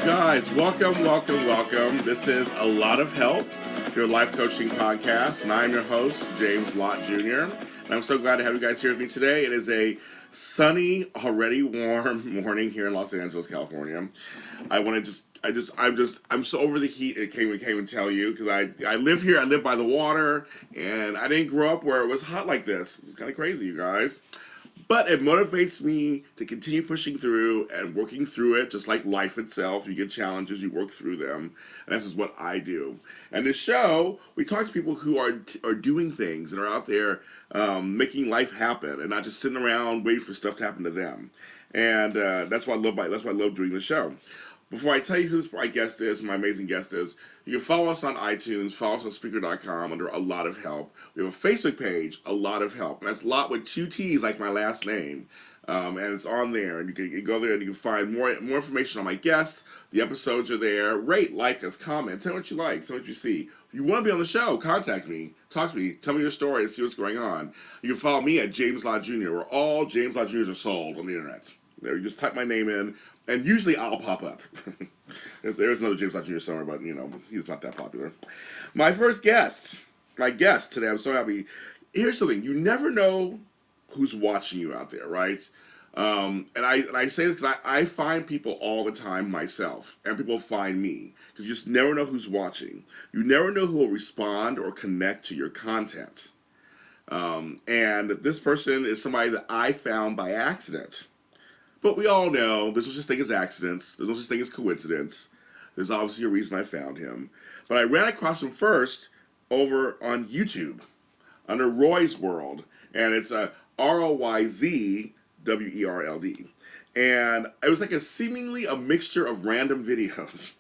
guys, welcome. This is A Lot of Help, your life coaching podcast, and I'm your host, James Lott Jr. And I'm so glad to have you guys here with me today. It is a sunny, already warm morning here in Los Angeles, California. I'm so over the heat. It can't even tell you because I live here. I live by the water, and I didn't grow up where it was hot like this. It's kind of crazy, you guys. But it motivates me to continue pushing through and working through it, just like life itself. You get challenges, you work through them, and this is what I do. And this show, we talk to people who are doing things and are out there making life happen, and not just sitting around waiting for stuff to happen to them. And that's what I love. That's what I love doing the show. Before I tell you who my guest is, my amazing guest is, you can follow us on iTunes, follow us on Speaker.com under A Lot of Help. We have a Facebook page, A Lot of Help. And that's Lott with two T's like my last name. And it's on there. And you can go there and you can find more information on my guests. The episodes are there. Rate, like us, comment, tell me what you like, tell me what you see. If you want to be on the show, contact me, talk to me, tell me your story and see what's going on. You can follow me at James Lott Jr., where all James Lott Jr.'s are sold on the internet. There, you just type my name in. And usually I'll pop up. There's another James Lott Jr. somewhere, but, he's not that popular. My guest today, I'm so happy. Here's the thing. You never know who's watching you out there, right? And I say this because I find people all the time myself, and people find me. Because you just never know who's watching. You never know who will respond or connect to your content. And this person is somebody that I found by accident. But we all know there's no such thing as accidents. There's no such thing as coincidence. There's obviously a reason I found him. But I ran across him first over on YouTube under Roy's World. And it's a ROYZWERLD. And it was like seemingly a mixture of random videos.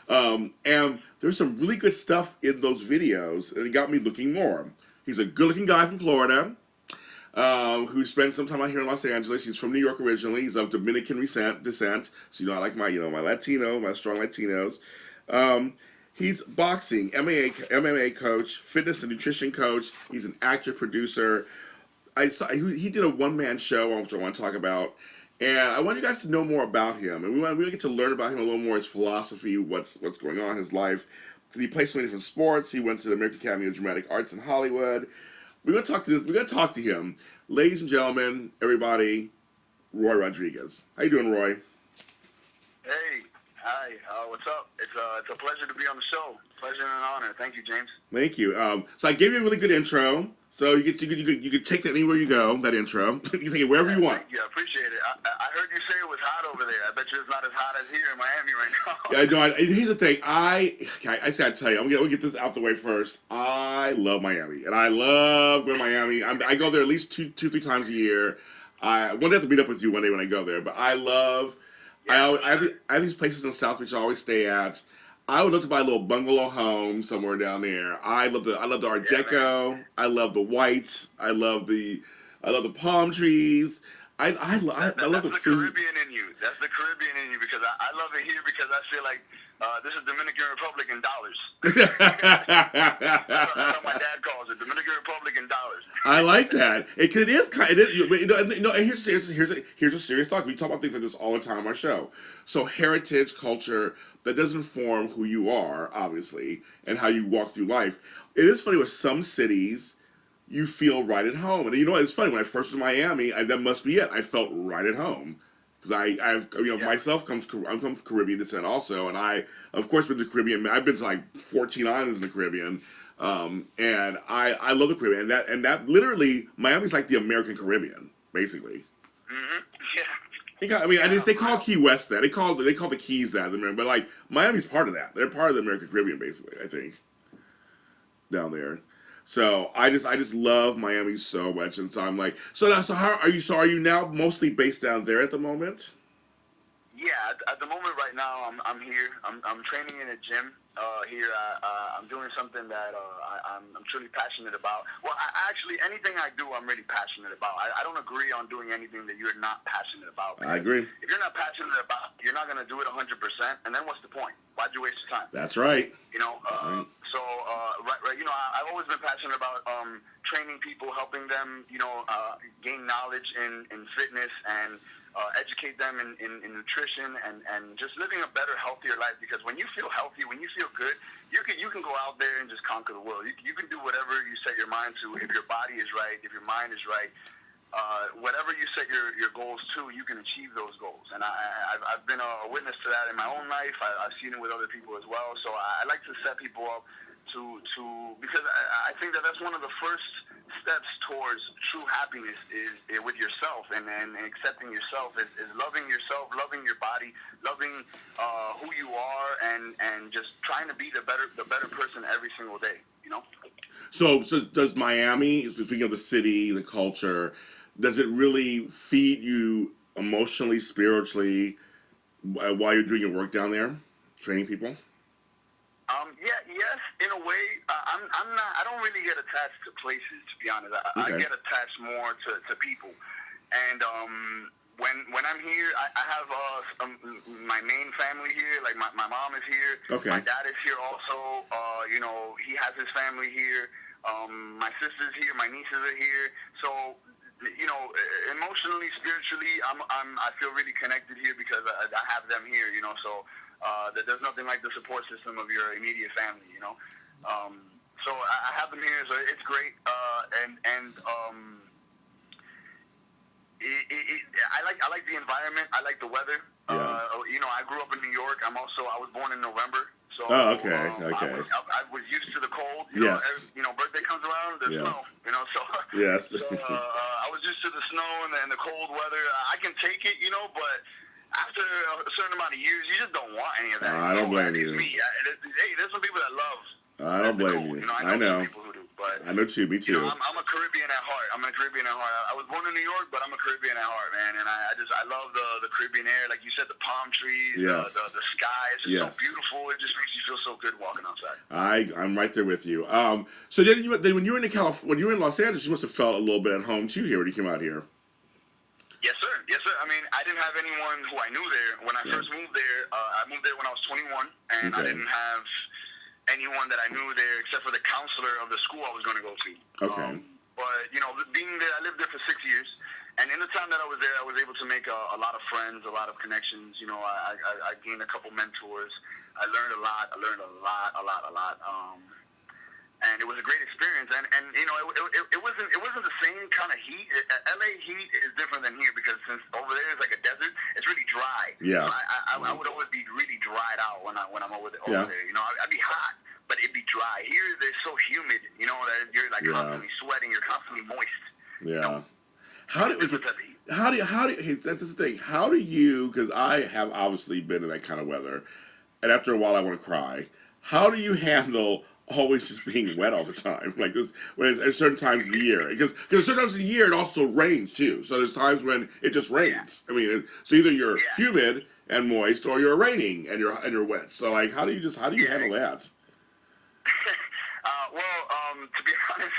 And there's some really good stuff in those videos. And it got me looking more. He's a good-looking guy from Florida. Who spent some time out here in Los Angeles. He's from New York originally. He's of Dominican descent. So I like my Latino, my strong Latinos. He's boxing, MMA coach, fitness and nutrition coach. He's an actor, producer. He did a one-man show, which I want to talk about. And I want you guys to know more about him. And we want to get to learn about him a little more, his philosophy, what's going on in his life. He plays so many different sports. He went to the American Academy of Dramatic Arts in Hollywood. We're going to talk to him. Ladies and gentlemen, everybody, Roy Rodriguez. How you doing, Roy? Hey, hi, what's up? It's a pleasure to be on the show. Pleasure and an honor. Thank you, James. Thank you. So I gave you a really good intro. So you could take that anywhere you go, that intro. You can take it wherever you want. Thank you. I appreciate it. I heard you say it was hot over there. I bet you it's not as hot as here in Miami right now. Yeah, here's the thing. I just got to tell you, I'm going to get this out the way first. I love Miami. And I love going to Miami. I go there at least two, 3 times a year. I want to have to meet up with you one day when I go there. But I love... Yeah, I have these places in South Beach I always stay at. I would love to buy a little bungalow home somewhere down there. I love the Art Deco. Man. I love the white. I love the palm trees. I love the food. That's the Caribbean in you. That's the Caribbean in you because I love it here because I feel like this is Dominican Republic in dollars. That's what my dad calls it, Dominican Republic in dollars. I like that. It is kind. It is. Here's a serious thought. We talk about things like this all the time on our show. So heritage, culture. That doesn't form who you are, obviously, and how you walk through life. It is funny with some cities, you feel right at home. And it's funny, when I first went to Miami, that must be it. I felt right at home. Because myself I'm from Caribbean descent also, and I, of course, been to the Caribbean. I've been to like 14 islands in the Caribbean, and I love the Caribbean. And that literally, Miami's like the American Caribbean, basically. Mm-hmm. Yeah. They call Key West that. They call the Keys that, but like Miami's part of that. They're part of the American Caribbean, basically. I think down there. So I just love Miami so much, and so I'm like, how are you? So are you now mostly based down there at the moment? Yeah, at the moment right now, I'm here. I'm training in a gym here. I'm doing something that I'm truly passionate about. Well, actually, anything I do, I'm really passionate about. I don't agree on doing anything that you're not passionate about. I agree. If you're not passionate about it, you're not going to do it 100%, and then what's the point? Why'd you waste your time? That's right. So, I've always been passionate about training people, helping them, gain knowledge in fitness and educate them in nutrition and just living a better, healthier life. Because when you feel healthy, when you feel good, you can go out there and just conquer the world. You can do whatever you set your mind to. If your body is right, if your mind is right, whatever you set your goals to, you can achieve those goals. And I've been a witness to that in my own life. I've seen it with other people as well. So I like to set people up to because I think that's one of the first steps towards true happiness is with yourself, and accepting yourself is loving yourself, loving your body, loving who you are, and just trying to be the better person every single day. You know. So does Miami, speaking of the city, the culture, does it really feed you emotionally, spiritually, while you're doing your work down there, training people? Yes, in a way. I'm not. I don't really get attached to places, to be honest. I get attached more to people. And when I'm here, I have my main family here. Like my mom is here. Okay. My dad is here also. He has his family here. My sister's here. My nieces are here. So, emotionally, spiritually, I feel really connected here because I have them here. So. There's nothing like the support system of your immediate family, So I have them here, so it's great. I like the environment. I like the weather. Yeah. I grew up in New York. I was born in November, so okay. I was used to the cold. Yes. Birthday comes around, there's snow. So yes. So I was used to the snow and the cold weather. I can take it, but. After a certain amount of years, you just don't want any of that. I don't blame you. It's me. Hey, there's some people that love. I don't blame you. I know. Some people who do, but I know too. Me too. I'm a Caribbean at heart. I was born in New York, but I'm a Caribbean at heart, man. And I love the Caribbean air, like you said, the palm trees, yes. the sky. It's just so beautiful. It just makes you feel so good walking outside. I'm right there with you. So then when you were in when you were in Los Angeles, you must have felt a little bit at home too here when you came out here. Yes, sir. I mean, I didn't have anyone who I knew there. When I first moved there, I moved there when I was 21, and I didn't have anyone that I knew there except for the counselor of the school I was going to go to. Okay. But, being there, I lived there for 6 years, and in the time that I was there, I was able to make a lot of friends, a lot of connections. I gained a couple mentors. I learned a lot. And it was a great experience, and it wasn't the same kind of heat. LA heat is different than here because since over there is like a desert, it's really dry. Yeah. So I would always be really dried out when I'm over there. I'd be hot, but it'd be dry. Here they're so humid, that you're like constantly sweating, you're constantly moist. Yeah. How do hey, that's the thing. How do you? Because I have obviously been in that kind of weather, and after a while I want to cry. How do you handle? Always just being wet all the time, like this. When at certain times of the year, because certain times of the year it also rains too. So there's times when it just rains. I mean, so either you're humid and moist, or you're raining and you're wet. So like, how do you handle that? To be honest,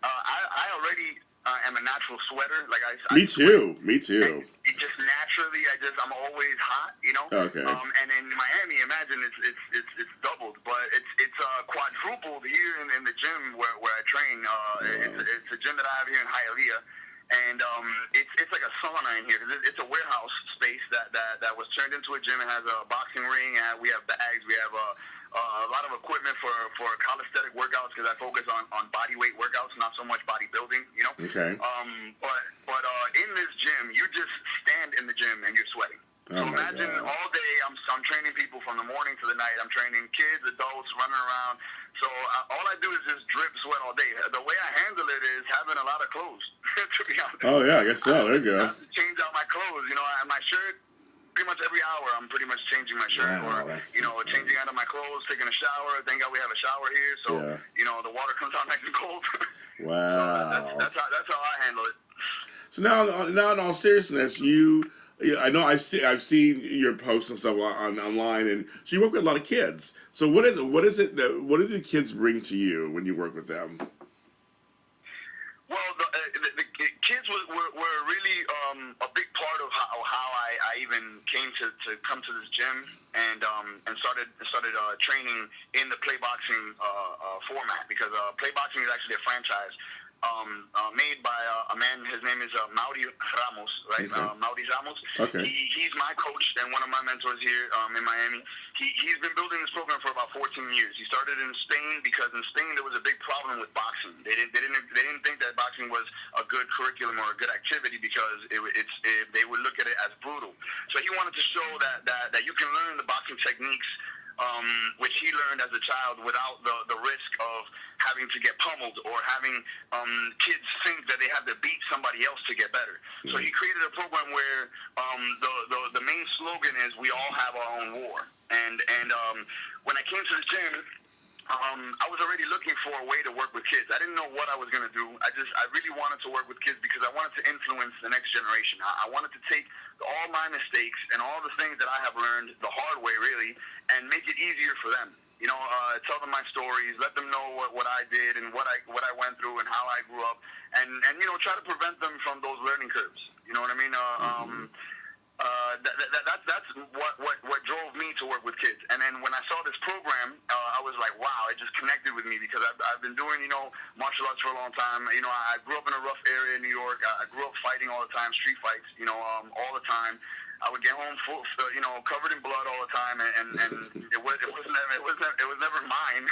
I already am a natural sweater. Like Me too. It just naturally, I'm always hot. Okay. And in Miami, imagine it's doubled, but it's quadrupled here in the gym where I train. It's a gym that I have here in Hialeah, and it's like a sauna in here. It's a warehouse space that was turned into a gym. It has a boxing ring. We have bags. We have a lot of equipment for calisthenic workouts because I focus on body weight workouts, not so much bodybuilding. Okay. But in this gym, you just stand in the gym and you're sweating. So imagine all day I'm training people from the morning to the night. I'm training kids, adults, running around. So all I do is just drip sweat all day. The way I handle it is having a lot of clothes, to be honest. Oh, yeah, I guess so. There you go. I have to change out my clothes. My shirt, pretty much every hour I'm pretty much changing my shirt changing out of my clothes, taking a shower. Thank God we have a shower here, so the water comes out nice and cold. Wow. That's how I handle it. So now in all seriousness, I know I've seen your posts and stuff online, and so you work with a lot of kids. So what do the kids bring to you when you work with them? Well, the kids were really a big part of how I even came to come to this gym and started training in the play boxing format, because play boxing is actually a franchise. made by a man. His name is Mauri Ramos, right? Okay. Mauri Ramos. Okay. He's my coach and one of my mentors here in Miami. He's been building this program for about 14 years. He started in Spain because in Spain there was a big problem with boxing. They didn't think that boxing was a good curriculum or a good activity because they would look at it as brutal. So he wanted to show that you can learn the boxing techniques, which he learned as a child without the risk of having to get pummeled or having kids think that they have to beat somebody else to get better. So he created a program where the main slogan is "We all have our own war." And when I came to the gym, I was already looking for a way to work with kids. I didn't know what I was going to do. I really wanted to work with kids because I wanted to influence the next generation. I wanted to take all my mistakes and all the things that I have learned the hard way, really, and make it easier for them. You know, tell them my stories, let them know what I did and what I went through and how I grew up, and you know, try to prevent them from those learning curves. You know what I mean? That's what drove me to work with kids. And then when I saw this program, I was like, wow, it just connected with me because I've been doing, you know, martial arts for a long time. You know, I grew up in a rough area in New York. I grew up fighting all the time, street fights, you know, all the time. I would get home full, you know, covered in blood all the time, and it was never mine.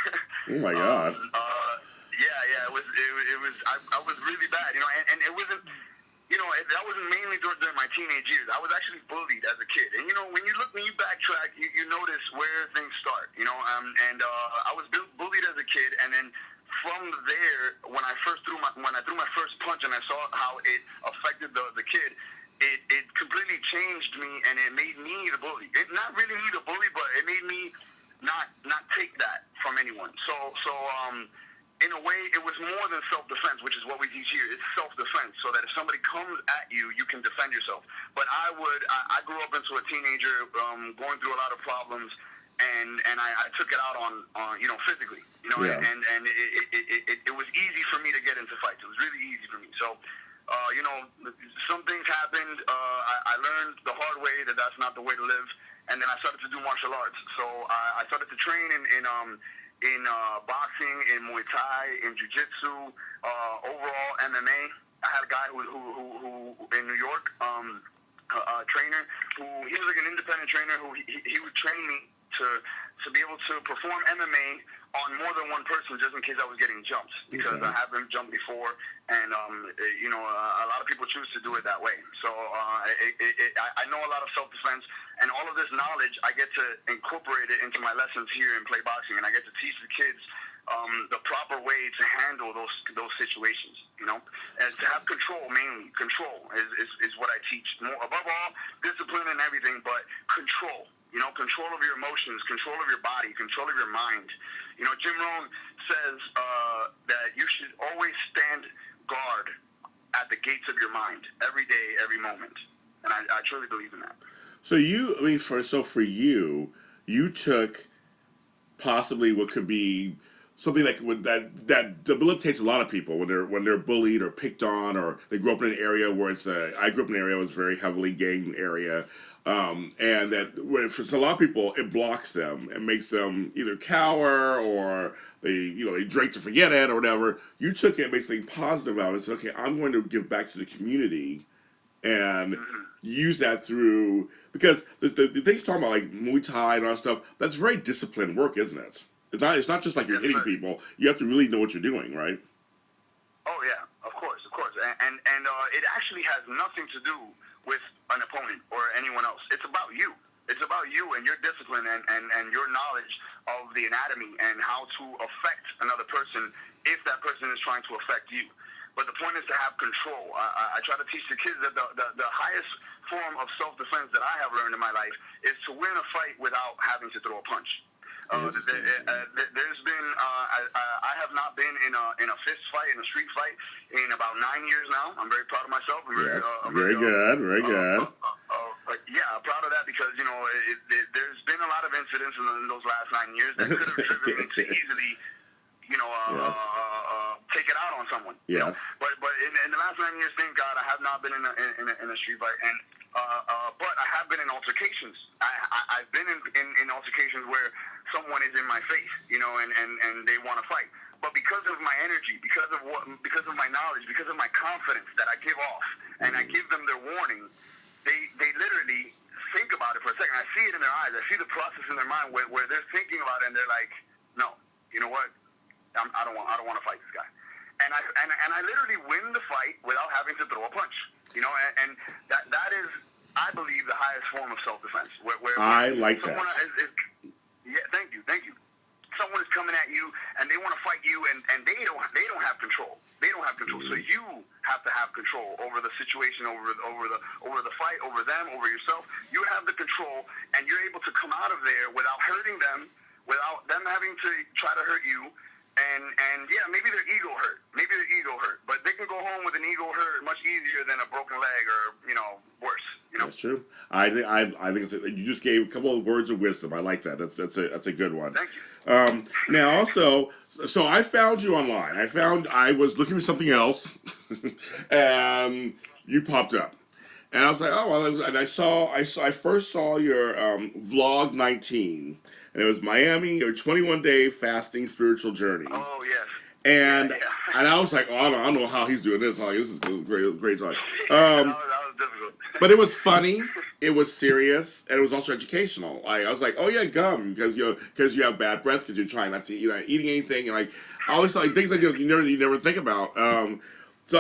Oh my God. Yeah, it was. I was really bad, you know, and it wasn't. You know, that wasn't mainly during my teenage years. I was actually bullied as a kid. And, you know, when you backtrack, you notice where things start, you know. I was bullied as a kid. And then from there, when I threw my first punch and I saw how it affected the kid, it completely changed me and it made me the bully. It not really me the bully, but it made me not take that from anyone. So in a way, it was more than self-defense, which is what we teach here. It's self-defense, so that if somebody comes at you, you can defend yourself. But I grew up into a teenager going through a lot of problems, and I took it out on you know, physically, you know, yeah. and it was easy for me to get into fights. It was really easy for me. So, you know, some things happened. I learned the hard way that that's not the way to live, and then I started to do martial arts. So I started to train in boxing, in Muay Thai, in Jiu-Jitsu, overall MMA. I had a guy who in New York, a trainer, he was like an independent trainer who he would train me to be able to perform MMA on more than one person just in case I was getting jumps, because I have been jumped before, and you know, a lot of people choose to do it that way. So I know a lot of self-defense, and all of this knowledge I get to incorporate it into my lessons here in Play Boxing, and I get to teach the kids the proper way to handle those situations, you know, and to have control. Mainly control is what I teach. More above all, discipline and everything, but control. You know, control of your emotions, control of your body, control of your mind. You know, Jim Rohn says that you should always stand guard at the gates of your mind every day, every moment, and I truly believe in that. So for you, you took possibly what could be something that debilitates a lot of people when they're bullied or picked on, or they grew up in an area where I grew up in an area that was very heavily gang area. And that for a lot of people, it blocks them and makes them either cower or they drink to forget it or whatever. You took it basically positive out and said, okay, I'm going to give back to the community and use that through, because the things you're talking about, like Muay Thai and all that stuff, that's very disciplined work, isn't it? It's not just like you're hitting people. You have to really know what you're doing, right? Oh yeah, of course, and it actually has nothing to do with an opponent or anyone else. It's about you. It's about you and your discipline and your knowledge of the anatomy and how to affect another person if that person is trying to affect you. But the point is to have control. I try to teach the kids that the highest form of self-defense that I have learned in my life is to win a fight without having to throw a punch. There's been I have not been in a fist fight, in a street fight, in about 9 years now. I'm very proud of myself. Yes, very good. Yeah, I'm proud of that because, you know, there's been a lot of incidents in those last 9 years that could have driven me to easily, you know, take it out on someone. Yes. You know? But in the last 9 years, thank God, I have not been in a street fight, and but I have been in altercations. I've been in altercations where someone is in my face, you know, and they want to fight. but because of my energy, because of my knowledge, because of my confidence that I give off, and I give them their warning, they literally think about it for a second. I see it in their eyes. I see the process in their mind where they're thinking about it, and they're like, no, you know what? I don't want to fight this guy. And I literally win the fight without having to throw a punch. You know, and that is, I believe, the highest form of self-defense. Where I like that. Yeah, thank you. Someone is coming at you and they want to fight you, and they don't have control. They don't have control. So you have to have control over the situation, over the fight, over them, over yourself. You have the control, and you're able to come out of there without hurting them, without them having to try to hurt you. And yeah, maybe their ego hurt. But they can go home with an ego hurt much easier than a broken leg or, worse. That's true. I think you just gave a couple of words of wisdom. I like that. That's a good one. Thank you. Now also, so I found you online. I was looking for something else, and you popped up, and I was like, oh, well, and I first saw your vlog 19, and it was Miami, your 21-day fasting spiritual journey. Oh yes. And yeah. and I was like, oh, I don't know how he's doing this. Like, this is great talk. That was difficult. But it was funny, it was serious, and it was also educational. I was like, oh yeah, gum, because you have bad breath, because you're trying not to eating anything, and like always like things like you never think about. So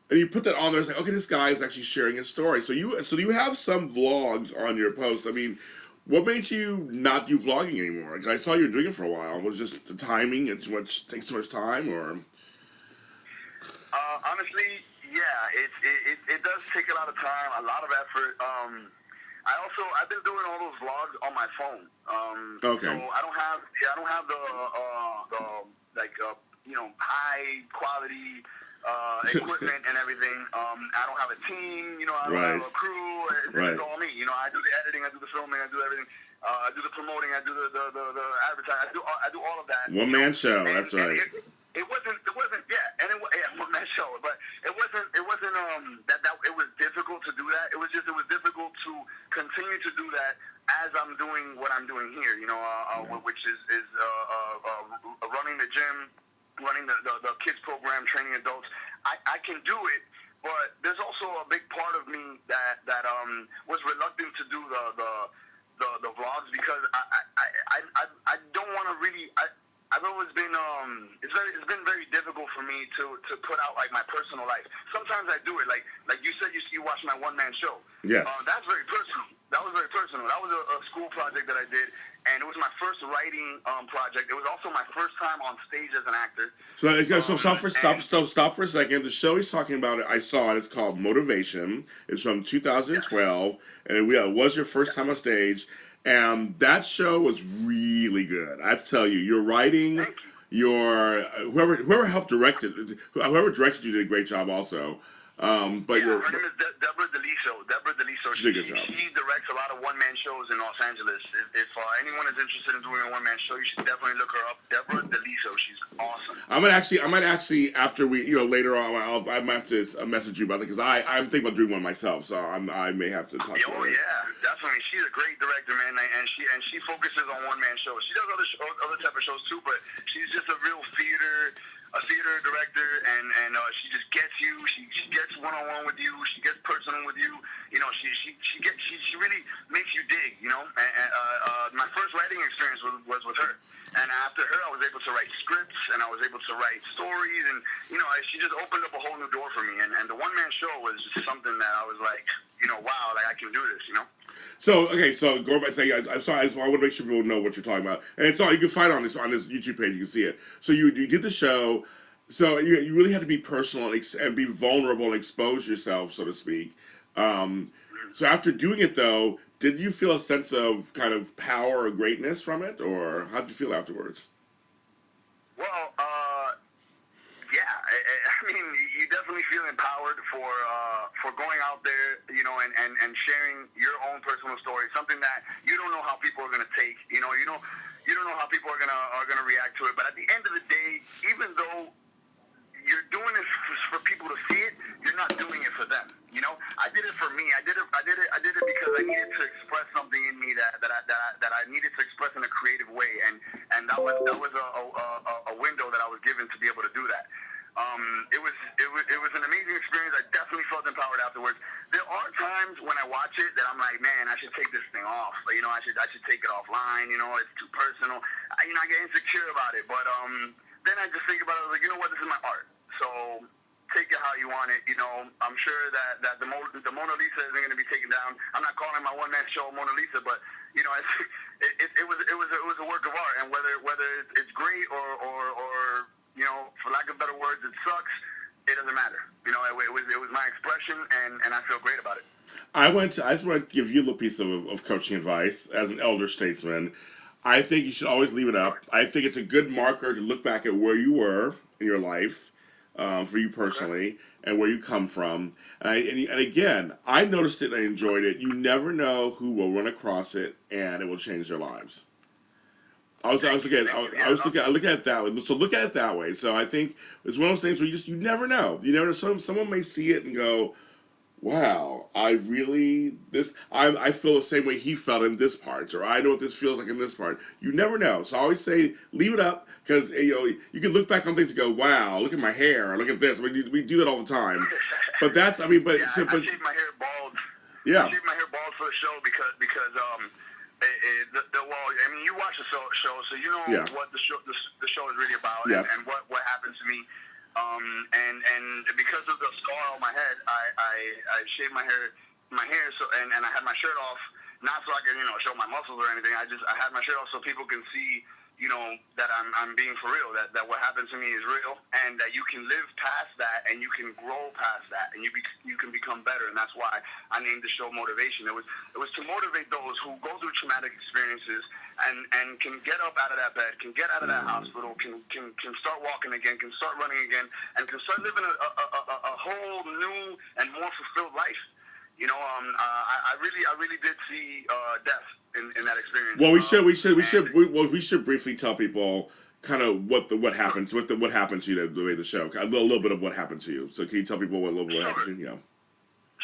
and you put that on there. It's like, okay, this guy is actually sharing his story. So you have some vlogs on your posts. I mean, what made you not do vlogging anymore? Because I saw you were doing it for a while. Was it just the timing and takes too much time, or? Honestly, yeah, it does take a lot of time, a lot of effort. I've been doing all those vlogs on my phone. Okay. So I don't have the high quality equipment and everything. I don't have a team. I don't have a crew. It's all me. I do the editing, I do the filming, I do everything. I do the promoting, I do the advertising. I do all of that. One man show. That's right. It wasn't one man show, but it wasn't that it was difficult to do that. It was difficult to continue to do that as I'm doing what I'm doing here, which is running the gym, running the kids program, training adults. I can do it, but there's also a big part of me that was reluctant to do the vlogs because I don't want to really. I've always been it's been very difficult for me to put out like my personal life. Sometimes I do it like you said you watch my one man show. Yes. That's very personal. That was very personal. That was a school project that I did, and it was my first writing project. It was also my first time on stage as an actor. So stop for a second. The show he's talking about, I saw it. It's called Motivation. It's from 2012, and it was your first time on stage. And that show was really good. I tell you, your writing, whoever helped direct it, whoever directed you did a great job also. Her name is Deborah Deliso. She did a good job. She directs a lot of one-man shows in Los Angeles. If anyone is interested in doing a one-man show, you should definitely look her up. Deborah Deliso. She's awesome. I might actually after we, later on, I might have to message you about it because I'm thinking about doing one myself. So I may have to talk to her. Oh yeah, definitely. She's a great director, man, and she focuses on one-man shows. She does other type of shows too, but she's just a real theater director, and she just gets you. She gets one-on-one with you. She gets personal with you. She really makes you dig. And my first writing experience was with her. And after her, I was able to write scripts, and I was able to write stories, and she just opened up a whole new door for me. And the one-man show was just something that I was like, wow, like I can do this. So going back, saying, I'm sorry, I want to make sure people know what you're talking about, and it's all you can find on this YouTube page. You can see it. So you did the show, so you really had to be personal and be vulnerable and expose yourself, so to speak. So after doing it, though, did you feel a sense of kind of power or greatness from it, or how did you feel afterwards? Well, yeah, I mean, you definitely feel empowered for going out there, and sharing your own personal story, something that you don't know how people are going to take. You don't know how people are gonna react to it. But at the end of the day, even though you're doing it for people to see it, you're not doing it for them. I did it for me. I did it because I needed to express something in me that I needed to express in a creative way, and and that was a window that I was given to be able to do that. It was an amazing experience. I definitely felt empowered afterwards. There are times when I watch it that I'm like, man, I should take this thing off. You know, I should take it offline. You know, it's too personal. I get insecure about it. But then I just think about it. I was like, you know what? This is my art. So take it how you want it. You know, I'm sure that the Mona Lisa isn't going to be taken down. I'm not calling my one man show Mona Lisa, but you know, it was a work of art. And whether it's great or you know, for lack of better words, it sucks. It doesn't matter. You know, it was my expression, and I feel great about it. I just want to give you a little piece of coaching advice as an elder statesman. I think you should always leave it up. I think it's a good marker to look back at where you were in your life, for you personally, and where you come from. And again, I noticed it and I enjoyed it. You never know who will run across it, and it will change their lives. I was looking at it that way. So look at it that way. So I think it's one of those things where you never know. You never know. Someone may see it and go, wow, I feel the same way he felt in this part, or I know what this feels like in this part. You never know. So I always say, leave it up, because you can look back on things and go, wow, look at my hair, or look at this. We do that all the time. But that's, I shaved my hair bald. Yeah. I shaved my hair bald for the show because I mean, you watch the show, so you know what the show is really about, and what happened to me. And because of the scar on my head, I shaved my hair, so and I had my shirt off, not so I can show my muscles or anything. I had my shirt off so people can see, that I'm being for real, that what happened to me is real, and that you can live past that, and you can grow past that, and you can become better. And that's why I named the show Motivation. It was to motivate those who go through traumatic experiences and can get up out of that bed, can get out of that hospital, can start walking again, can start running again, and can start living a whole new and more fulfilled life. I really did see death in that experience. Well, we should briefly tell people kind of what happened to you the way the show, a little bit of what happened to you. So can you tell people what happened to you? Yeah.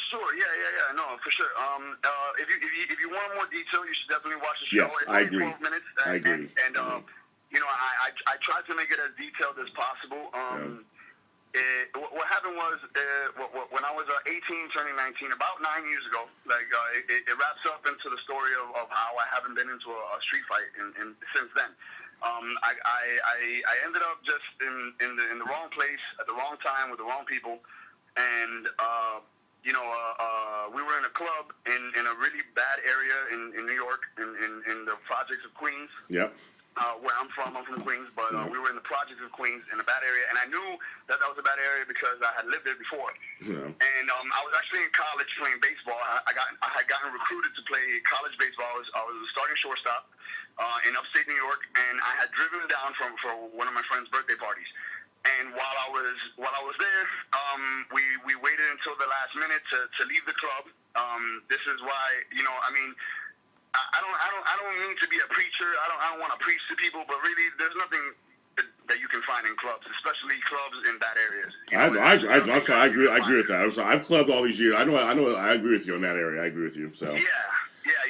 Sure. Yeah. No, for sure. If you want more detail, you should definitely watch the show. Yes, it's I only agree. 12 minutes. I agree. And I tried to make it as detailed as possible. What happened was when I was 18, turning 19, about 9 years ago. It wraps up into the story of how I haven't been into a street fight since then. I ended up just in the wrong place at the wrong time with the wrong people, and we were in a club in a really bad area in New York, in the projects of Queens. Yep. Where I'm from Queens, but we were in the projects of Queens in a bad area, and I knew that was a bad area because I had lived there before. Yeah. And I was actually in college playing baseball. I had gotten recruited to play college baseball. I was a starting shortstop in upstate New York, and I had driven down for one of my friend's birthday parties. And while I was there, we waited until the last minute to leave the club. This is why, I don't mean to be a preacher. I don't want to preach to people, but really, there's nothing that you can find in clubs, especially clubs in bad areas. I agree with that. I've clubbed all these years. I know. I agree with you in that area. I agree with you. So. Yeah.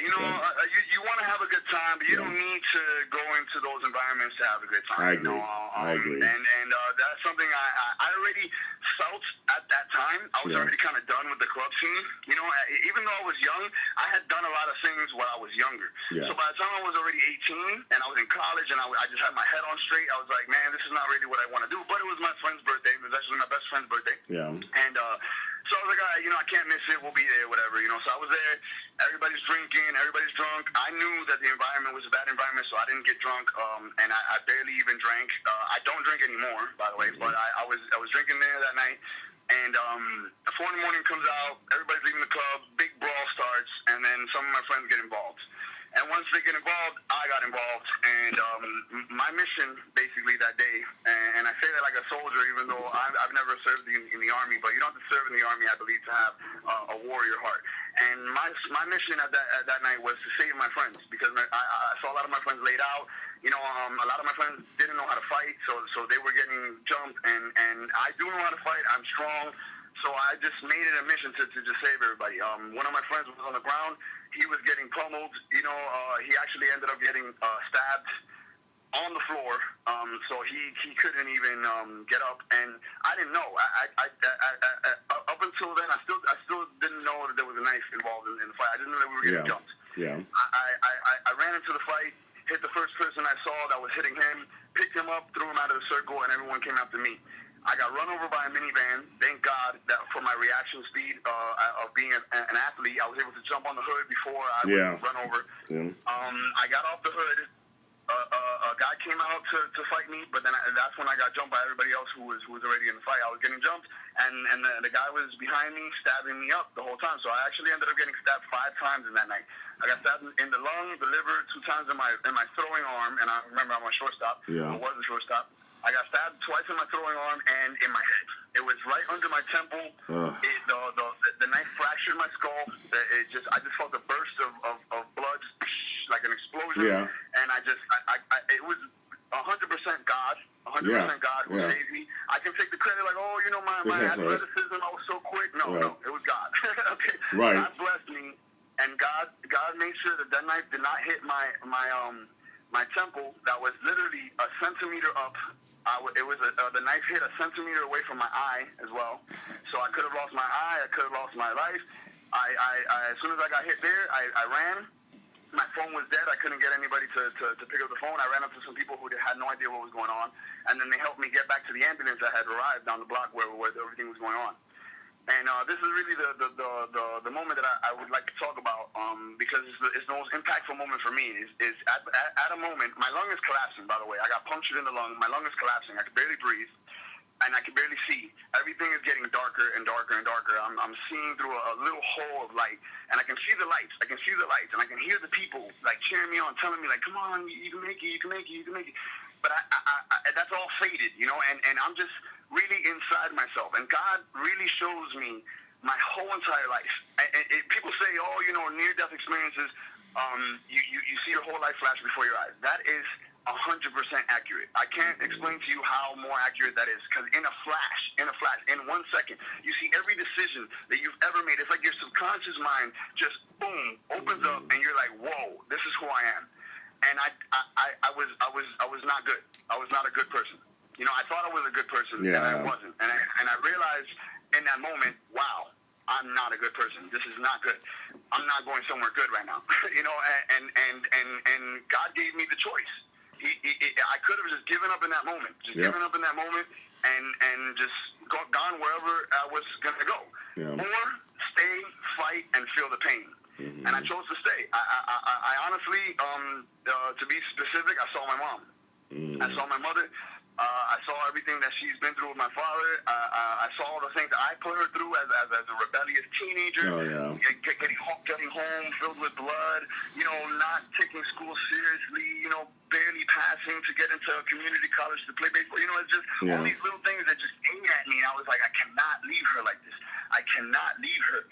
You want to have a good time, but you don't need to go into those environments to have a good time. I agree. I agree. And that's something I already felt at that time. I was already kind of done with the club scene. Even though I was young, I had done a lot of things while I was younger. Yeah. So by the time I was already 18 and I was in college and I just had my head on straight, I was like, man, this is not really what I want to do. But it was my friend's birthday. It was actually my best friend's birthday. Yeah. And so I was like, all right, I can't miss it. We'll be there, whatever. So I was there. Everybody's drinking. Everybody's drunk. I knew that the environment was a bad environment, so I didn't get drunk. And I barely even drank. I don't drink anymore, by the way. But I was drinking there that night. And 4 in the morning comes out. Everybody's leaving the club. Big brawl starts. And then some of my friends get involved. And once they get involved, I got involved. And my mission, basically, that day, and I say that like a soldier, even though I've never served in the Army, but you don't have to serve in the Army, I believe, to have a warrior heart. And my mission at that night was to save my friends, because I saw a lot of my friends laid out. A lot of my friends didn't know how to fight, so they were getting jumped. And I do know how to fight. I'm strong. So I just made it a mission to just save everybody. One of my friends was on the ground. He was getting pummeled. He actually ended up getting stabbed on the floor, so he couldn't even get up, and I didn't know. Up until then, I still didn't know that there was a knife involved in the fight. I didn't know that we were getting jumped. Yeah. I ran into the fight, hit the first person I saw that was hitting him, picked him up, threw him out of the circle, and everyone came after me. I got run over by a minivan. Thank God that for my reaction speed of being an athlete, I was able to jump on the hood before I was run over. Yeah. I got off the hood. A guy came out to fight me, but then that's when I got jumped by everybody else who was already in the fight. I was getting jumped, and the guy was behind me, stabbing me up the whole time. So I actually ended up getting stabbed 5 times in that night. I got stabbed in the lung, the liver, 2 times in my throwing arm, and I remember I'm a shortstop. Yeah. I was a shortstop. I got stabbed twice in my throwing arm and in my head. It was right under my temple. The knife fractured my skull. I just felt a burst of blood, like an explosion. Yeah. And it was 100% God. 100% God who saved me. I can take the credit like, my athleticism, I was so quick. No, it was God. Okay. Right. God blessed me, and God made sure that knife did not hit my temple. That was literally a centimeter up. The knife hit a centimeter away from my eye as well, so I could have lost my eye. I could have lost my life. As soon as I got hit there, I ran. My phone was dead. I couldn't get anybody to pick up the phone. I ran up to some people who had no idea what was going on, and then they helped me get back to the ambulance that had arrived down the block where everything was going on. And this is really the moment that I would like to talk about because it's the most impactful moment for me. Is at a moment, my lung is collapsing, by the way. I got punctured in the lung. My lung is collapsing. I can barely breathe, and I can barely see. Everything is getting darker and darker and darker. I'm seeing through a little hole of light, and I can see the lights. I can see the lights, and I can hear the people like cheering me on, telling me like, "Come on, you can make it. You can make it. You can make it." But that's all faded, and I'm just really inside myself, and God really shows me my whole entire life. People say, near-death experiences, you see your whole life flash before your eyes. That is 100% accurate. I can't explain to you how more accurate that is, because in a flash, in 1 second, you see every decision that you've ever made. It's like your subconscious mind just, boom, opens up, and you're like, whoa, this is who I am. And I was not good. I was not a good person. I thought I was a good person, and I wasn't. And I realized in that moment, wow, I'm not a good person. This is not good. I'm not going somewhere good right now. And God gave me the choice. I could have just given up in that moment, and just gone wherever I was going to go. Yeah. Or stay, fight, and feel the pain. Mm-hmm. And I chose to stay. I honestly, to be specific, I saw my mom. I saw my mother. I saw everything that she's been through with my father. I saw all the things that I put her through as a rebellious teenager. Oh, yeah. Getting home filled with blood, not taking school seriously, barely passing to get into a community college to play baseball. It's just all these little things that just ate at me. And I was like, I cannot leave her like this. I cannot leave her.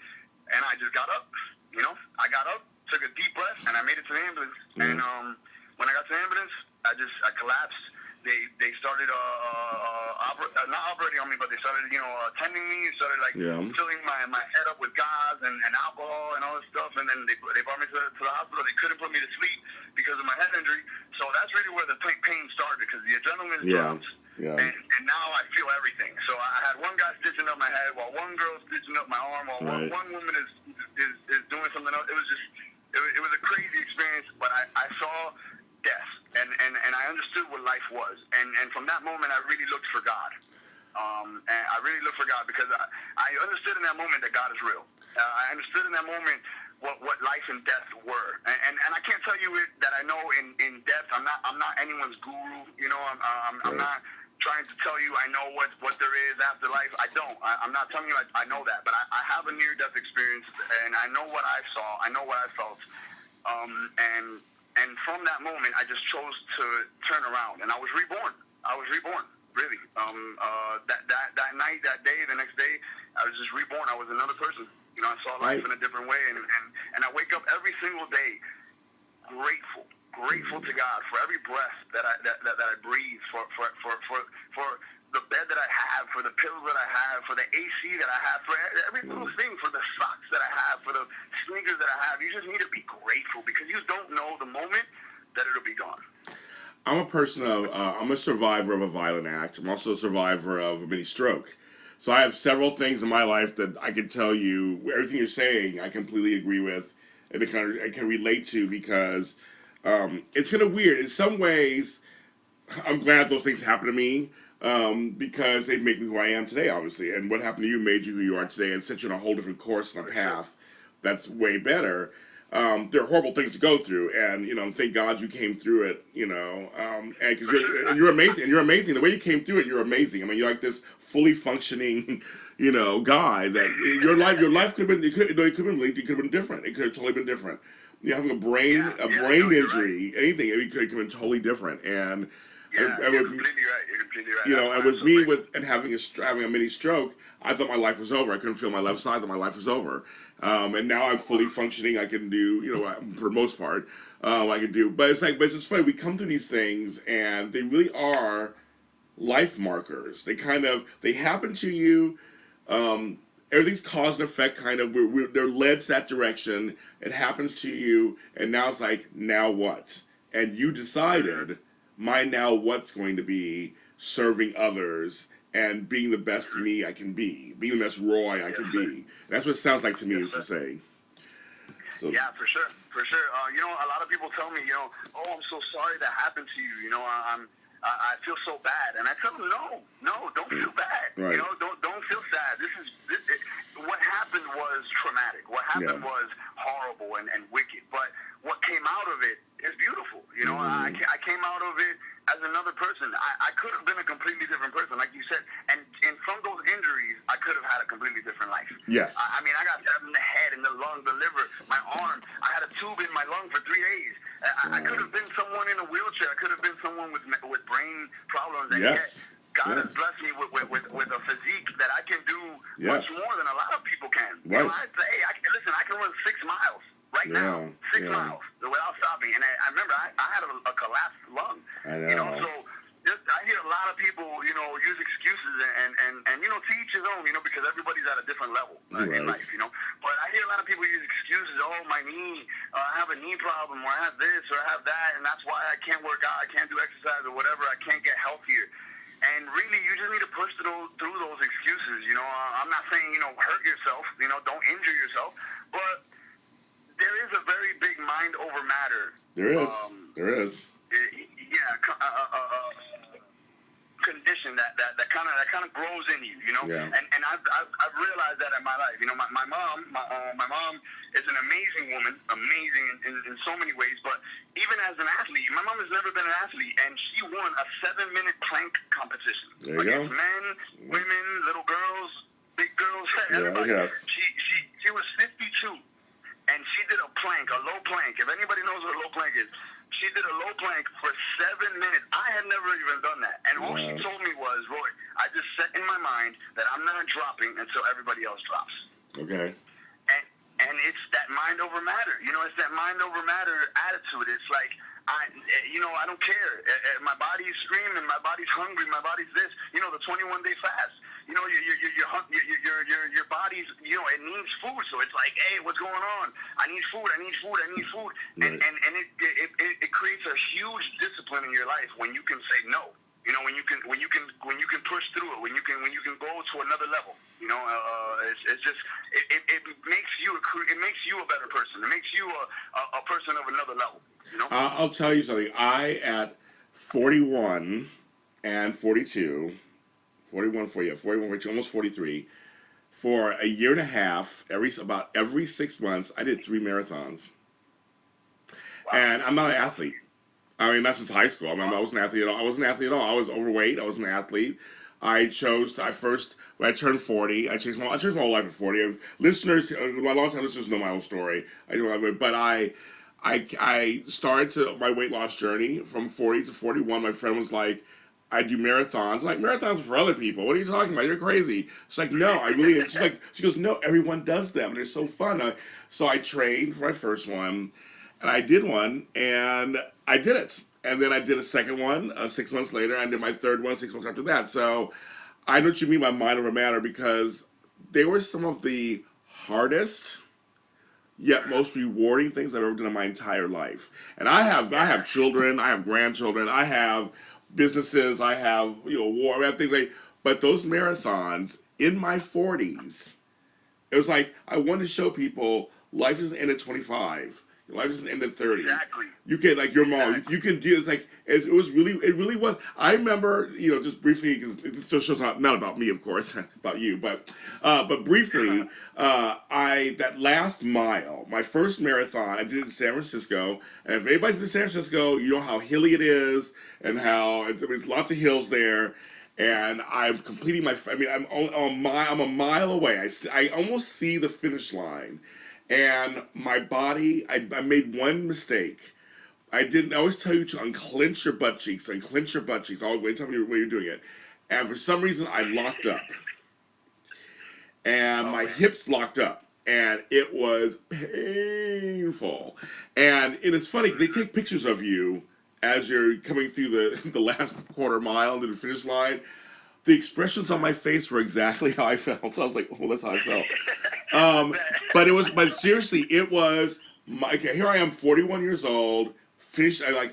And I just got up, I got up, took a deep breath, and I made it to the ambulance. And when I got to the ambulance, I collapsed. They started not operating on me, but they started attending me. Started filling my head up with gauze and alcohol and all this stuff. And then they brought me to the hospital. They couldn't put me to sleep because of my head injury. So that's really where the pain started, because the adrenaline drops. Yeah. And now I feel everything. So I had one guy stitching up my head, while one girl stitching up my arm, while one woman is doing something else. It was a crazy experience, but I saw death, and I understood what life was, and from that moment I really looked for God, and I really looked for God because I understood in that moment that God is real. I understood in that moment what life and death were, and I can't tell you that I know in depth. I'm not anyone's guru, I'm not trying to tell you I know what there is after life. I don't. I'm not telling you I know that, but I have a near-death experience, and I know what I saw. I know what I felt, And from that moment, I just chose to turn around, and I was reborn. Really. That night, that day, the next day, I was just reborn. I was another person. I saw life in a different way, and I wake up every single day grateful to God for every breath that I breathe, for the bed that I have, for the pillows that I have, for the AC that I have, for every little thing, for the socks that I have, for the sneakers that I have. You just need to be grateful, because you don't know the moment that it'll be gone. I'm a person of, I'm a survivor of a violent act. I'm also a survivor of a mini stroke. So I have several things in my life that I can tell you, everything you're saying, I completely agree with, and I can relate to because it's kind of weird. In some ways, I'm glad those things happened to me because they make me who I am today, obviously. And what happened to you made you who you are today and set you on a whole different course and a path that's way better. There are horrible things to go through, and thank God you came through it. And because you're amazing, and you're amazing. The way you came through it, you're amazing. I mean, you're like this fully functioning, guy. That your life could have been. It could have been different. It could have totally been different. Having a brain injury, right. Anything, it could have been totally different. And yeah, you're completely right. You're completely right. And with me having a mini stroke, I thought my life was over. I couldn't feel my left side. That my life was over. And now I'm fully functioning. I can do, for the most part, I can do. But it's just funny. We come through these things, and they really are life markers. They happen to you. Everything's cause and effect. Kind of, they're led to that direction. It happens to you, and now it's like, now what? And you decided, my now what's going to be serving others and being the best me I can be, being the best Roy I can be. That's what it sounds like to me, what you're saying. So, yeah, for sure, for sure. A lot of people tell me, oh, I'm so sorry that happened to you. I feel so bad, and I tell them, no, don't feel bad. Right. Don't feel sad. What happened was traumatic. What happened was horrible and wicked. But what came out of it is beautiful. I came out of it as another person. I could have been a completely different person, like you said. And from those injuries, I could have had a completely different life. Yes. I mean, I got stabbed in the head, in the lung, the liver, my arm. I had a tube in my lung for 3 days. I could have been someone in a wheelchair. I could have been someone with brain problems. And yet, God has blessed me with a physique that I can do much more than a lot of people can. Right. I can run 6 miles now, 6 miles without stopping. And I remember I had a collapsed lung. I know. So I hear a lot of people, use excuses and to each his own, because everybody's at a different level in life, But I hear a lot of people use excuses. Oh, my knee, I have a knee problem, or I have this, or I have that, and that's why I can't work out, I can't do exercise, or whatever, I can't get healthier. And really, you just need to push through those excuses. I'm not saying, hurt yourself, don't injure yourself, but there is a very big mind over matter. There is. Condition that kind of grows in you, Yeah. And I've realized that in my life. My mom is an amazing woman, amazing in so many ways. But even as an athlete, my mom has never been an athlete, and she won a 7-minute plank competition against men, women, little girls, big girls, everybody. Yes. She was 52, and she did a low plank. If anybody knows what a low plank is. She did a low plank for 7 minutes. I had never even done that. And all she told me was, Roy, I just set in my mind that I'm not dropping until everybody else drops. Okay. And it's that mind over matter. It's that mind over matter attitude. It's like, I don't care. My body's screaming. My body's hungry. My body's this. The 21-day fast. Your body's, it needs food. So it's like, hey, what's going on? I need food. I need food. I need food. Right. And it creates a huge discipline in your life when you can say no. When you can push through it. When you can go to another level. It's just it makes you a better person. It makes you a person of another level. I'll tell you something. At 41 and 42, 42, almost 43, for a year and a half, about every 6 months, I did 3 marathons. Wow. And I'm not an athlete. I mean, that's since high school. I wasn't an athlete at all. I I was overweight. I was an athlete. When I turned 40, I changed my whole life at 40. And my long-time listeners know my whole story. I started my weight loss journey from 40 to 41. My friend was like, I do marathons. I'm like, marathons are for other people. What are you talking about? You're crazy. She's like, no, I really. She goes, no, everyone does them. They're so fun. So I trained for my first one, and I did one, and I did it. And then I did a second one 6 months later. I did my third one 6 months after that. So I know what you mean by mind over matter, because they were some of the hardest, yet most rewarding things I've ever done in my entire life. And I have children, I have grandchildren, I have businesses, I have war, I have things like. But those marathons in my 40s, it was like I wanted to show people life doesn't end at 25. Life doesn't end at 30. Exactly. You can, like your mom, you can do it's like it was really, it really was. I remember, just briefly, because it still shows not about me, of course, about you, but briefly, that last mile, my first marathon, I did it in San Francisco, and if anybody's been to San Francisco, you know how hilly it is and how there's lots of hills there. And I'm completing my. I mean, I'm a mile away. I almost see the finish line, and my body. I made one mistake. I didn't. I always tell you to unclench your butt cheeks. Unclench your butt cheeks. Always wait. Tell me when you're doing it. And for some reason, I locked up, and my hips locked up, and it was painful. And it's funny because they take pictures of you as you're coming through the last quarter mile to the finish line. The expressions on my face were exactly how I felt. So I was like, "Oh, that's how I felt." But seriously, it was. Here I am, 41 years old. Finished. I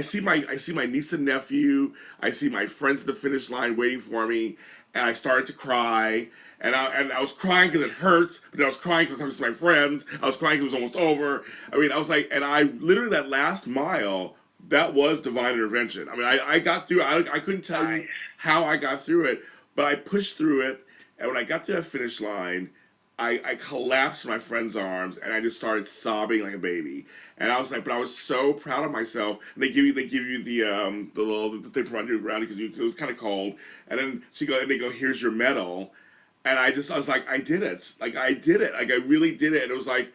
see my niece and nephew. I see my friends at the finish line waiting for me, and I started to cry. And I was crying because it hurts, but I was crying because I was with my friends. I was crying because it was almost over. I mean, I was like, and I literally that last mile. That was divine intervention. I mean, I got through it. I couldn't tell you how I got through it, but I pushed through it. And when I got to that finish line, I collapsed in my friend's arms and I just started sobbing like a baby. And I was like, but I was so proud of myself. And they give you the little the thing around you because it was kind of cold. And then they go, here's your medal. And I was like, I did it. Like I did it. Like I really did it. And it was like.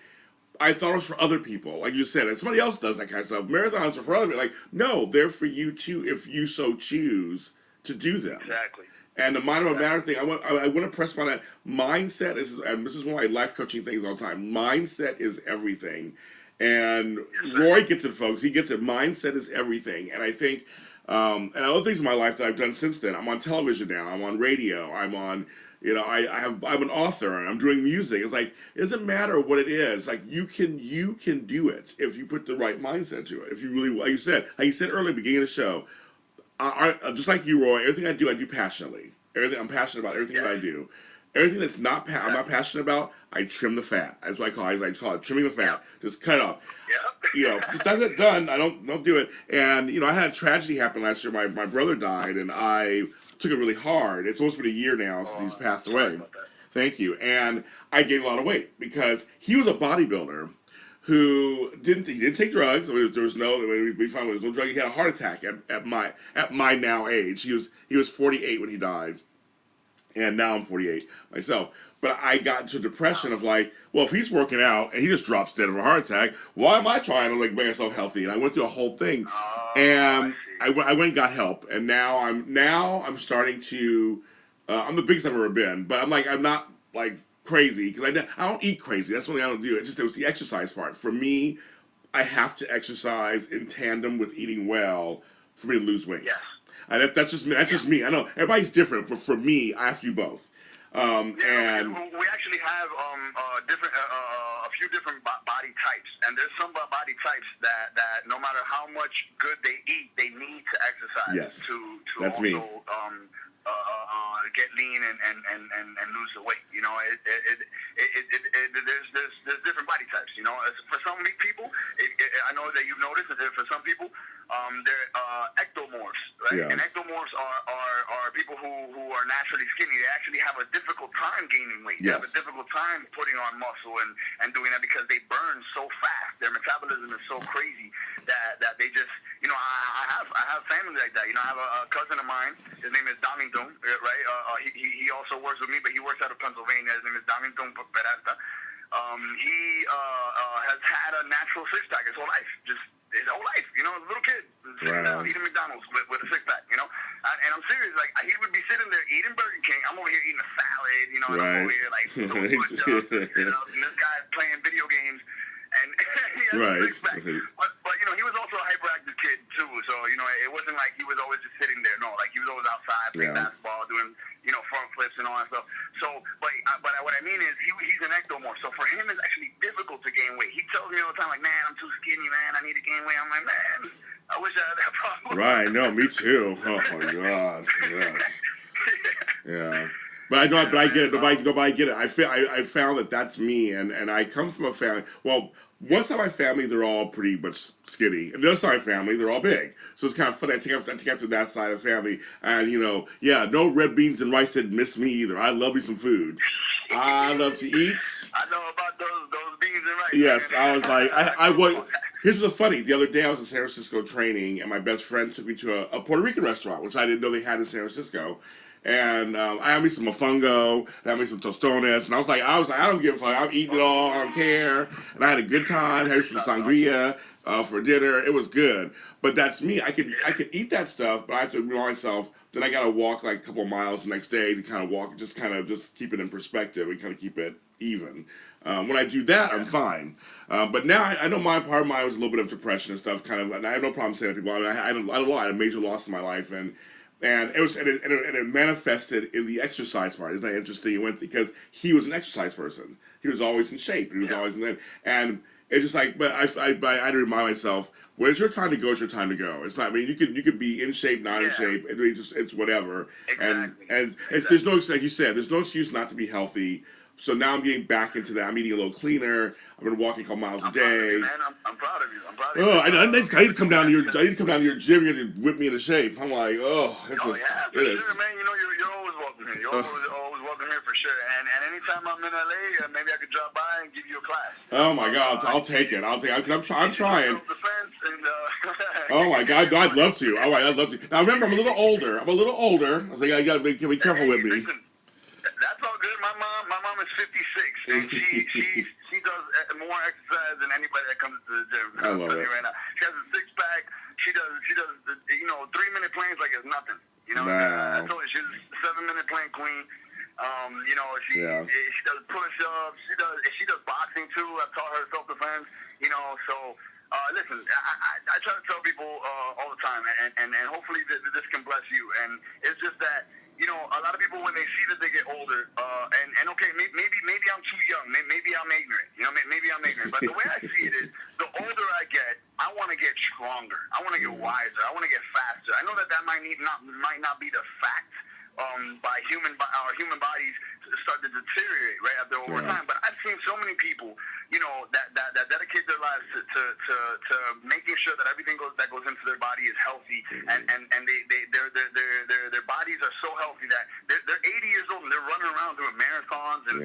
I thought it was for other people, like you said. If somebody else does that kind of stuff, marathons are for other people. Like, no, they're for you too, if you so choose to do them. Exactly. And the mind over matter thing, I want to press upon that. Mindset is, and this is one of my life coaching things all the time. Mindset is everything, and Roy gets it, folks. He gets it. Mindset is everything, and I think, and other things in my life that I've done since then. I'm on television now. I'm on radio. I'm on. I'm an author and I'm doing music. It's like it doesn't matter what it is. Like you can do it if you put the right mindset to it. If you really, like you said earlier, beginning of the show, just like you, Roy. Everything I do passionately. Everything I'm passionate about. Everything that I do. Everything that's I'm not passionate about, I trim the fat. That's what I call it. I call it trimming the fat. Just cut it off. Just that's it done. I don't do it. And I had a tragedy happen last year. My brother died, and I took it really hard. It's almost been a year now since he's passed away. Thank you. And I gained a lot of weight because he was a bodybuilder who didn't take drugs. There was no. We found there was no drug. He had a heart attack at my now age. He was 48 when he died, and now I'm 48 myself. But I got into depression of like, well, if he's working out and he just drops dead of a heart attack, why am I trying to like make myself healthy? And I went through a whole thing, and I went and got help, and now I'm starting to. I'm the biggest I've ever been, but I'm not like crazy because I don't eat crazy. That's one thing I don't do. It was the exercise part. For me, I have to exercise in tandem with eating well for me to lose weight. Yes. And that's just me. That's just me. I know everybody's different, but for me, I have to do both. And we actually have a few different body types, and there's some body types that no matter how much good they eat, they need to exercise. Yes, to that's also me. Get lean and lose the weight. There's different body types. For some people, I know that you've noticed that for some people, they're ectomorphs, right? Yeah. And ectomorphs are people who are naturally skinny. They actually have a difficult time gaining weight. They have a difficult time putting on muscle and doing that because they burn so fast. Their metabolism is so crazy that they just, I have family like that. I have a cousin of mine. His name is Domington, right? He also works with me, but he works out of Pennsylvania. His name is Domington Peralta. He has had a natural six-pack his whole life, just his whole life. A little kid sitting down eating McDonald's with a six-pack. And I'm serious. Like he would be sitting there eating Burger King. I'm over here eating a salad. And I'm over here like doing push-ups. And this guy's playing video games. And he has a six-pack. But he was also a hyperactive kid too. So it wasn't like he was always just sitting there. No, like he was always outside playing basketball, doing front flips and all that stuff. So, but what I mean is he's an ectomorph. So for him, it's actually different. difficult to gain weight. He tells me all the time, like, man, I'm too skinny, man. I need to gain weight. I'm like, man, I wish I had that problem. Right, no, me too. Oh my God, yes, yeah. But I know, but I get it. But I get it. I found that that's me, and I come from a family. Well, one side of my family, they're all pretty much skinny, and the other side of my family, they're all big. So it's kind of funny. I take after that side of the family, and yeah, no red beans and rice didn't miss me either. I love me some food. I love to eat. I know about those beans and rice. Yes, man. I was like, I was. Here's what's funny. The other day I was in San Francisco training, and my best friend took me to a Puerto Rican restaurant, which I didn't know they had in San Francisco. And I had me some mofongo, I had me some tostones, and I was like, I don't give a fuck. I'm eating it all. I don't care. And I had a good time. Had some sangria for dinner. It was good. But that's me. I could eat that stuff, but I have to remind myself that I got to walk like a couple miles the next day to kind of just keep it in perspective and kind of keep it even. When I do that, I'm fine. But now I know part of mine was a little bit of depression and stuff. And I have no problem saying to people. I had a major loss in my life, and it manifested in the exercise part. Isn't that interesting? It went because he was an exercise person. He was always in shape. He was always and it's just like. But I had to remind myself, when it's your time to go, it's your time to go. It's not. I mean, you could be in shape, not in shape. It's whatever. Exactly. And there's no, like you said, there's no excuse not to be healthy. So now I'm getting back into that. I'm eating a little cleaner. I've been walking a couple miles a day. I'm proud of you. I'm proud of you. I need to come down to your gym. You have to whip me into shape. I'm like, yeah, for sure, man. You know, you're always welcome here. You're always welcome here for sure. And anytime I'm in LA, maybe I could drop by and give you a class. Oh my God, I'll take it. I'm trying. Oh my God, I'd love to. All right, I'd love to. Now remember, I'm a little older. I was like, you gotta be careful with me. Listen, that's all good. My mom is 56, and she does more exercise than anybody that comes to the gym. I love it. Right now. She has a six-pack. She does 3-minute planes like it's nothing. Wow. I told you she's a 7-minute plane queen. She does push-ups. She does boxing too. I've taught her self-defense. So. Listen, I try to tell people all the time, and hopefully this can bless you. And it's just that, a lot of people, when they see that they get older, and okay, maybe I'm too young, maybe I'm ignorant, maybe I'm ignorant. But the way I see it is, the older I get, I want to get stronger. I want to get wiser. I want to get faster. I know that might not be the fact. Our human bodies start to deteriorate right after over time. But I've seen so many people, that dedicate their lives to making sure that everything that goes into their body is healthy, and their bodies are so healthy that they're 80 years old and they're running around doing marathons and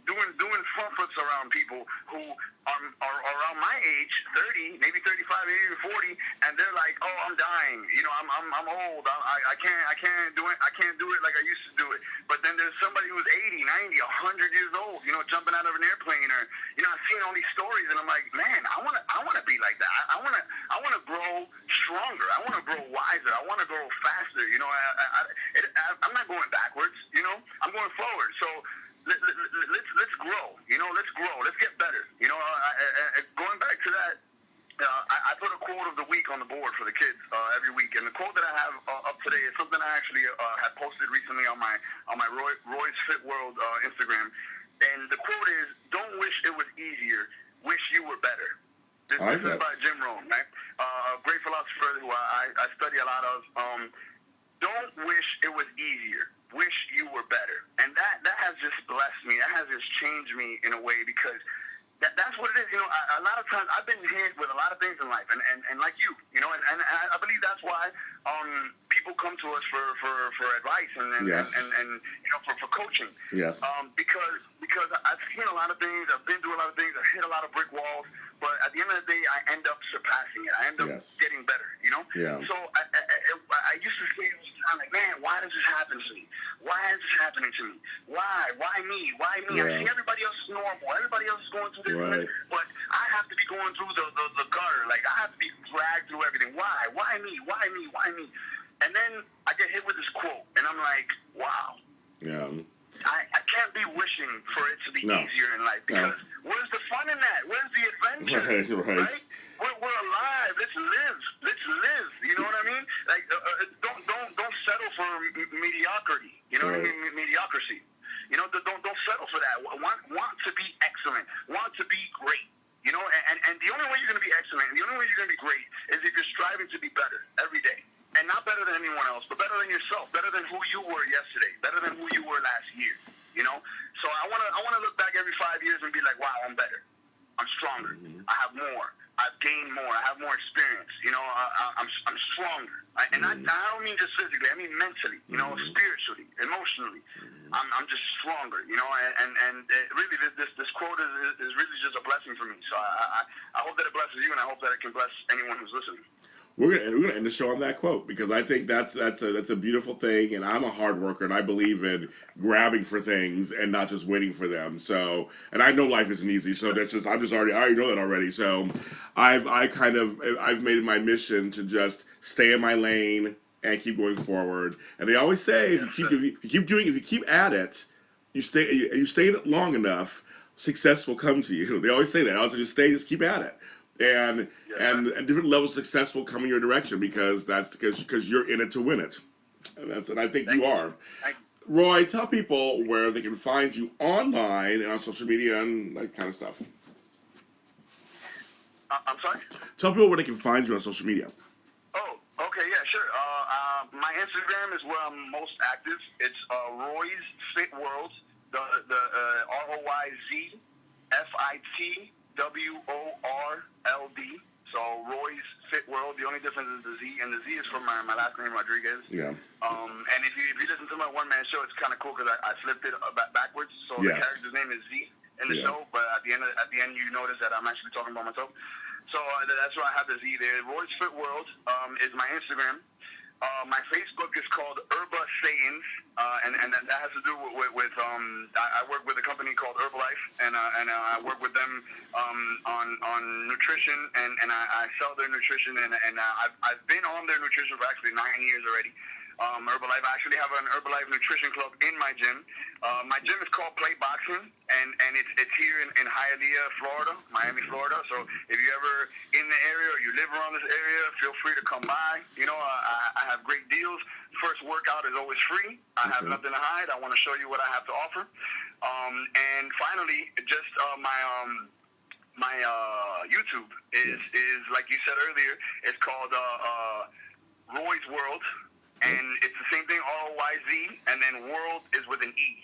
doing front flips around people who are around my age, 30, maybe 35, maybe even 40, and they're like, oh, I'm dying. I'm old. I can't do it. I can't do it like I used to do it. But then there's somebody who's 80, 90, 100 years old, jumping out of an airplane, or I've seen all these stories, and I'm like, man, I want to be like that. I want to grow stronger. I want to grow wiser. I want to grow faster. I'm not going backwards. I'm going forward. So let's grow. Let's grow. Let's get better. Going back to that. I put a quote of the week on the board for the kids every week, and the quote that I have up today is something I actually had posted recently on my Roy's Fit World Instagram, and the quote is, "Don't wish it was easier, wish you were better." This is by Jim Rohn, right? A great philosopher who I study a lot of. Don't wish it was easier, wish you were better, and that has just blessed me. That has just changed me in a way, because that's what it is. A lot of times I've been hit with a lot of things in life, and like you, and I believe that's why people come to us for advice and for coaching. Yes. Because I've seen a lot of things, I've been through a lot of things, I've hit a lot of brick walls, but at the end of the day, I end up surpassing it. I end up getting better. Yeah. So I used to say all the time, like, man, why does this happen to me? Why is this happening to me? Why me? Yeah. I see everybody else is normal. Everybody else is going through this, right. But I have to be going through the gutter. Like, I have to be dragged through everything. Why? Why me? And then I get hit with this quote, and I'm like, wow. Yeah. I can't be wishing for it to be easier in life, because where's the fun in that? Where's the adventure? Right. We're alive. Let's live. You know what I mean? Like, don't settle for mediocrity. You know what I mean? Mediocrity. Don't settle for that. Want to be excellent. Want to be great. You know, and the only way you're going to be excellent, and the only way you're going to be great is if you're striving to be better every day. And not better than anyone else, but better than yourself, better than who you were yesterday, better than who you were last year. You know? So I wanna look back every 5 years and be like, wow, I'm better. I'm stronger. I have more. I've gained more. I have more experience. You know, I'm stronger. And I don't mean just physically. I mean mentally. You know, spiritually, emotionally. I'm just stronger. You know, and really, this quote is really just a blessing for me. So I hope that it blesses you, and I hope that it can bless anyone who's listening. We're gonna end the show on that quote because I think that's a beautiful thing, and I'm a hard worker, and I believe in grabbing for things and not just waiting for them. So, and I know life isn't easy, so I already know that already. So, I've made it my mission to just stay in my lane and keep going forward. And they always say if you keep at it, you stay long enough, success will come to you. They always say that. Also, just keep at it. And different levels of success will come in your direction because you're in it to win it, and I think you are. Roy, tell people where they can find you online and on social media and that kind of stuff. I'm sorry? Tell people where they can find you on social media. Oh, okay, yeah, sure. My Instagram is where I'm most active. It's Roy's Fit World, the Roy'sFitWorld. So Roy's Fit World. The only difference is the Z, and the Z is from my last name, Rodriguez. Yeah. And if you listen to my one-man show, it's kind of cool because I flipped it backwards. So the character's name is Z in the show, but at the end you notice that I'm actually talking about myself. So that's why I have the Z there. Roy's Fit World is my Instagram. My Facebook is called Herba Sayings, and that has to do with I work with a company called Herbalife, and I work with them on nutrition, and I sell their nutrition, and I've been on their nutrition for actually 9 years already. Herbalife. I actually have an Herbalife nutrition club in my gym. My gym is called Play Boxing, and it's here in Hialeah, Florida, Miami, Florida. So if you're ever in the area or you live around this area, feel free to come by. You know, I have great deals. First workout is always free. I have nothing to hide. I want to show you what I have to offer. And finally, just my YouTube is like you said earlier. It's called Roy's World. And it's the same thing, ROYZ, and then world is with an E,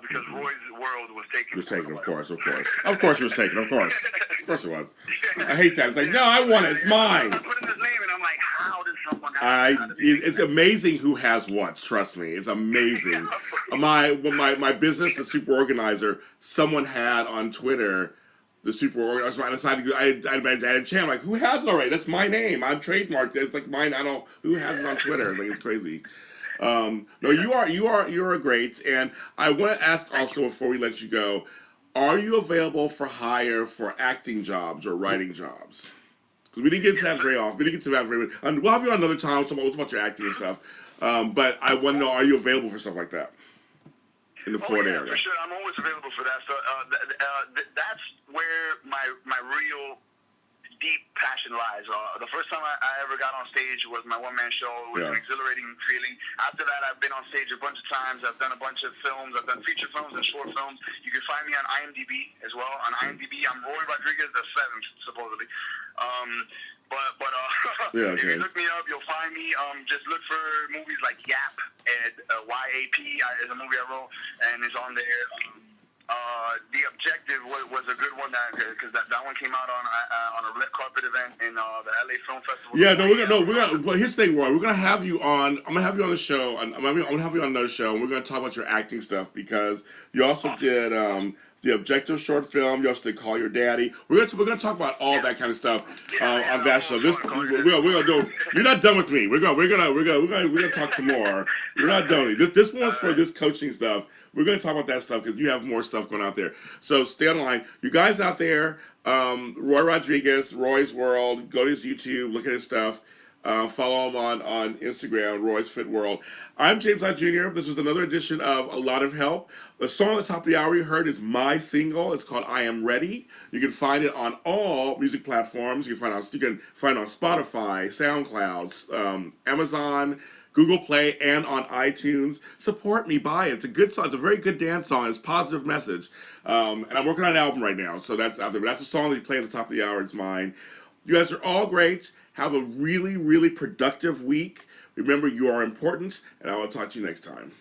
because Roy's World was taken. Of course it was taken, of course it was. I hate that. It's like, no, I want it, it's mine. I put in his name, and I'm like, how does someone have it's amazing who has what, trust me, it's amazing. My business, the Super Organizer, someone had on Twitter, the Super Organizer. I decided I had a channel. Like, who has it already? That's my name. I'm trademarked. It's like mine. I don't. Who has it on Twitter? Like, it's crazy. No, you're great. And I want to ask also before we let you go, are you available for hire for acting jobs or writing jobs? Because we didn't get to that very often. We'll have you on another time. We'll talk about your acting and stuff. But I want to know, are you available for stuff like that in the Florida area? For sure. I'm always available for that. So that's where my real deep passion lies. The first time I ever got on stage was my one-man show. It was an exhilarating feeling. After that, I've been on stage a bunch of times. I've done a bunch of films. I've done feature films and short films. You can find me on IMDb as well. On IMDb, I'm Roy Rodriguez the 7th, supposedly. If you look me up, you'll find me. Just look for movies like YAP, YAP is a movie I wrote, and it's on there. The Objective was a good one because that one came out on a red carpet event in the LA Film Festival. Yeah, Well, here's the thing, Roy. We're gonna have you on. I'm gonna have you on the show. I'm gonna have you on another show, and we're gonna talk about your acting stuff because you also did the Objective short film. You also did Call Your Daddy. We're gonna talk about all that kind of stuff on that show. We're gonna do. You're not done with me. We're gonna talk some more. You're not done. This one's for this coaching stuff. We're going to talk about that stuff because you have more stuff going out there. So stay on the line. You guys out there, Roy Rodriguez, Roy's World, go to his YouTube, look at his stuff. Follow him on Instagram, Roy's Fit World. I'm James Lott Jr. This was another edition of A Lot of Help. The song at the top of the hour you heard is my single. It's called I Am Ready. You can find it on all music platforms. You can find it on Spotify, SoundCloud, Amazon, Google Play and on iTunes. Support me, buy it. It's a good song. It's a very good dance song. It's a positive message. And I'm working on an album right now, so that's out there. But that's a song that you play at the top of the hour. It's mine. You guys are all great. Have a really, really productive week. Remember, you are important, and I will talk to you next time.